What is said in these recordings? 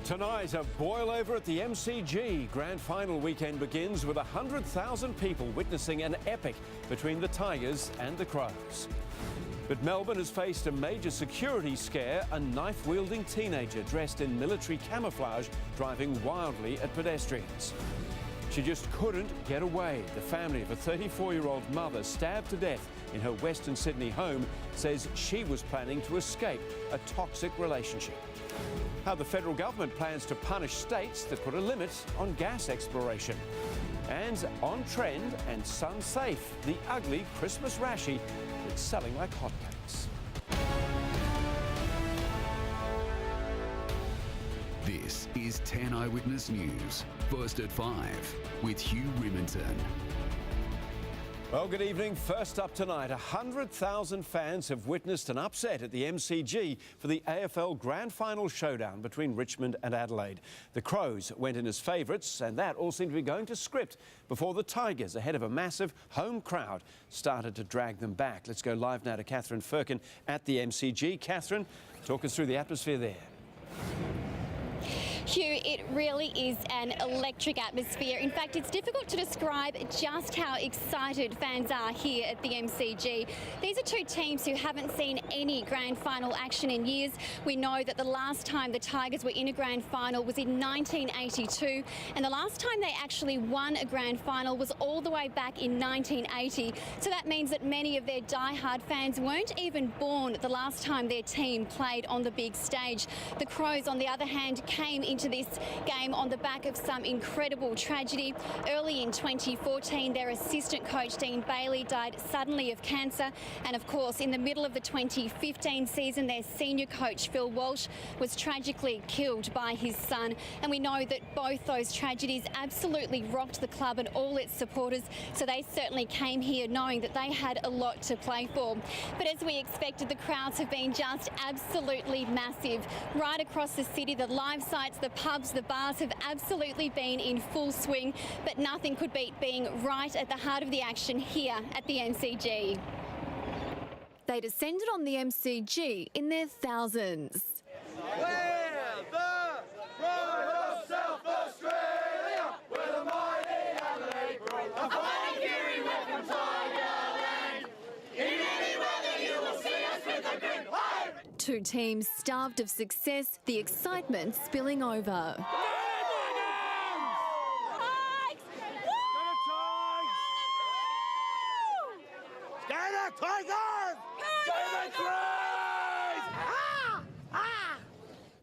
Tonight, a boil-over at the MCG. Grand final weekend begins with 100,000 people witnessing an epic between the Tigers and the Crows. But Melbourne has faced a major security scare, a knife-wielding teenager dressed in military camouflage driving wildly at pedestrians. She just couldn't get away. The family of a 34-year-old mother stabbed to death in her Western Sydney home says she was planning to escape a toxic relationship. How the federal government plans to punish states that put a limit on gas exploration. And on trend and sun safe, the ugly Christmas rashie that's selling like hotcakes. This is 10 Eyewitness News, first at 5, with Hugh Riminton. Well, good evening. First up tonight, 100,000 fans have witnessed an upset at the MCG for the AFL Grand Final showdown between Richmond and Adelaide. The Crows went in as favourites, and that all seemed to be going to script before the Tigers, ahead of a massive home crowd, started to drag them back. Let's go live now to Catherine Firkin at the MCG. Catherine, talk us through the atmosphere there. Hugh, it really is an electric atmosphere. In fact, it's difficult to describe just how excited fans are here at the MCG. These are two teams who haven't seen any grand final action in years. We know that the last time the Tigers were in a grand final was in 1982, and the last time they actually won a grand final was all the way back in 1980. So that means that many of their die-hard fans weren't even born the last time their team played on the big stage. The Crows, on the other hand, came into this game on the back of some incredible tragedy. Early in 2014, their assistant coach, Dean Bailey, died suddenly of cancer. And of course, in the middle of the 2015 season, their senior coach, Phil Walsh, was tragically killed by his son. And we know that both those tragedies absolutely rocked the club and all its supporters. So they certainly came here knowing that they had a lot to play for. But as we expected, the crowds have been just absolutely massive. Right across the city, the live sites, the pubs, the bars have absolutely been in full swing, but nothing could beat being right at the heart of the action here at the MCG. They descended on the MCG in their thousands. We're the Crows of South Australia, we're the mighty Adelaide Crows. A fighting fury, we're from Tigerland. In any weather you will see us with a grin. Two teams starved of success, the excitement spilling over.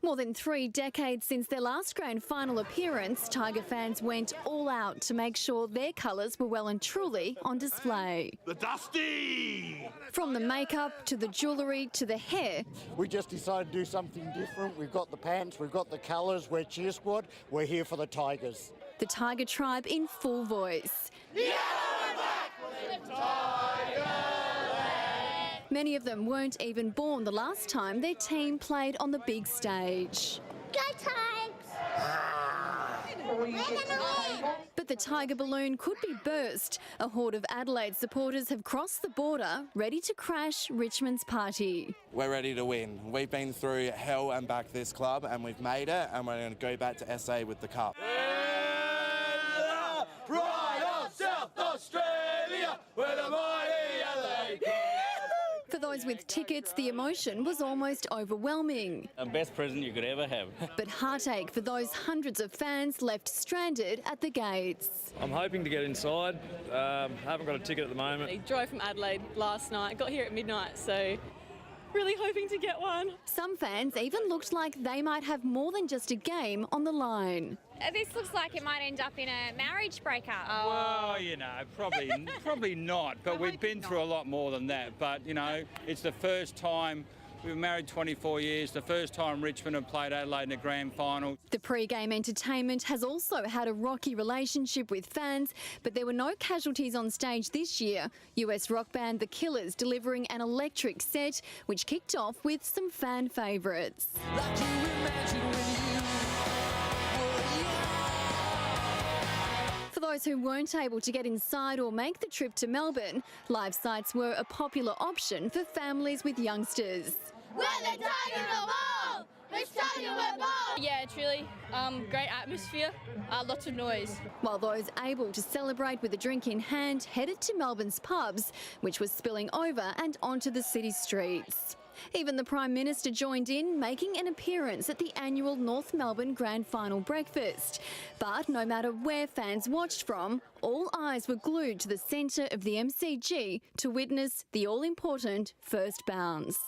More than 3 decades since their last grand final appearance, Tiger fans went all out to make sure their colours were well and truly on display. The Dusty! From the makeup to the jewellery to the hair. We just decided to do something different. We've got the pants, we've got the colours, we're cheer squad, we're here for the Tigers. The Tiger tribe in full voice. Yellow and black with Tigerland! Many of them weren't even born the last time their team played on the big stage. Go Tigers! But the Tiger balloon could be burst. A horde of Adelaide supporters have crossed the border, ready to crash Richmond's party. We're ready to win. We've been through hell and back this club, and we've made it, and we're going to go back to SA with the cup. We're the pride of South Australia, we're the mighty Adelaide Crows. For those with tickets, the emotion was almost overwhelming. The best present you could ever have. But heartache for those hundreds of fans left stranded at the gates. I'm hoping to get inside. Haven't got a ticket at the moment. I drove from Adelaide last night, got here at midnight, so really hoping to get one. Some fans even looked like they might have more than just a game on the line. This looks like it might end up in a marriage breakup. Well, you know, probably not, but we've been through a lot more than that. But, you know, it's the first time. We've been married 24 years, the first time Richmond have played Adelaide in a grand final. The pre-game entertainment has also had a rocky relationship with fans, but there were no casualties on stage this year. US rock band The Killers delivering an electric set, which kicked off with some fan favourites. For those who weren't able to get inside or make the trip to Melbourne, live sites were a popular option for families with youngsters. We're the Tigers of all! Let's tell you we're bold. Yeah, truly. Great atmosphere, lots of noise. While those able to celebrate with a drink in hand headed to Melbourne's pubs, which was spilling over and onto the city streets. Even the Prime Minister joined in, making an appearance at the annual North Melbourne Grand Final breakfast. But no matter where fans watched from, all eyes were glued to the centre of the MCG to witness the all-important first bounce.